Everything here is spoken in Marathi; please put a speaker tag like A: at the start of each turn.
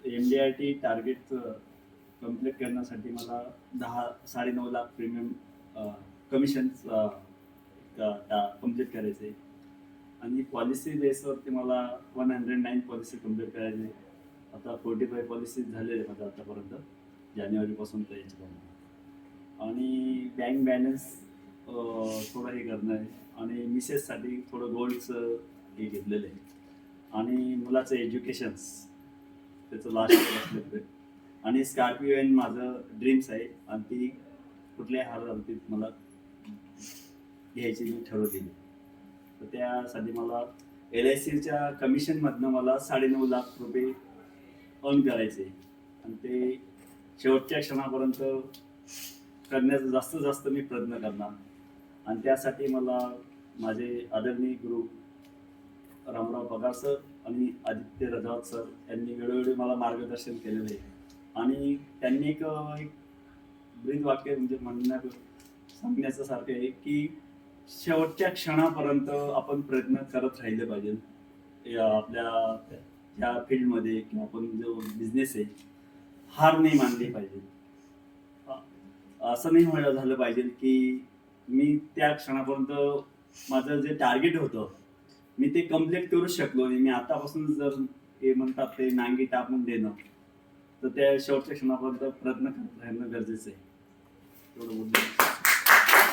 A: MDRT टार्गेट कंप्लीट करण्यासाठी मला 10-9.5 लाख प्रीमियम कमिशन कंप्लीट करायचे आणि पॉलिसी बेसवरती मला 109 पॉलिसी कंप्लीट करायचे. आता 45 पॉलिसी झालेले माझं आतापर्यंत जानेवारीपासून तर याच्यापर्यंत. आणि बँक बॅलन्स थोडं हे करणं आहे आणि मिसेससाठी थोडं गोल्डचं हे घेतलेलं आहे आणि मुलाचं एज्युकेशन्स त्याचं लास्ट असलं आणि स्कॉर्पिओ एन माझं ड्रीम्स आहे आणि ती कुठल्याही हालतीत मला घ्यायची मी ठरवलेली. तर त्यासाठी मला LICच्या कमिशनमधनं मला 9.5 लाख रुपये अर्न करायचे आणि ते शेवटच्या क्षणापर्यंत करण्याचा जास्तीत जास्त मी प्रयत्न करणार. आणि त्यासाठी मला माझे आदरणीय गुरु रामराव पगार सर आणि आदित्य रजावत सर यांनी वेळोवेळी मला मार्गदर्शन केलेलं आहे. आणि त्यांनी एक ब्रीद वाक्य म्हणजे सांगण्याचं सारखं आहे की शेवटच्या क्षणापर्यंत आपण प्रयत्न करत राहिले पाहिजे आपल्या ह्या फील्डमध्ये किंवा आपण जो बिझनेस आहे हार नाही मानली पाहिजे. असं नाही व्हायला झालं पाहिजे की मी त्या क्षणापर्यंत माझं जे टार्गेट होतं मी ते कम्प्लीट करू शकलो नाही. मी आतापासून जर हे म्हणतात ते नांगी टाकून देणं तर त्या शेवटच्या क्षणापर्यंत प्रयत्न करत राहणं गरजेचं आहे. एवढं बोलतो.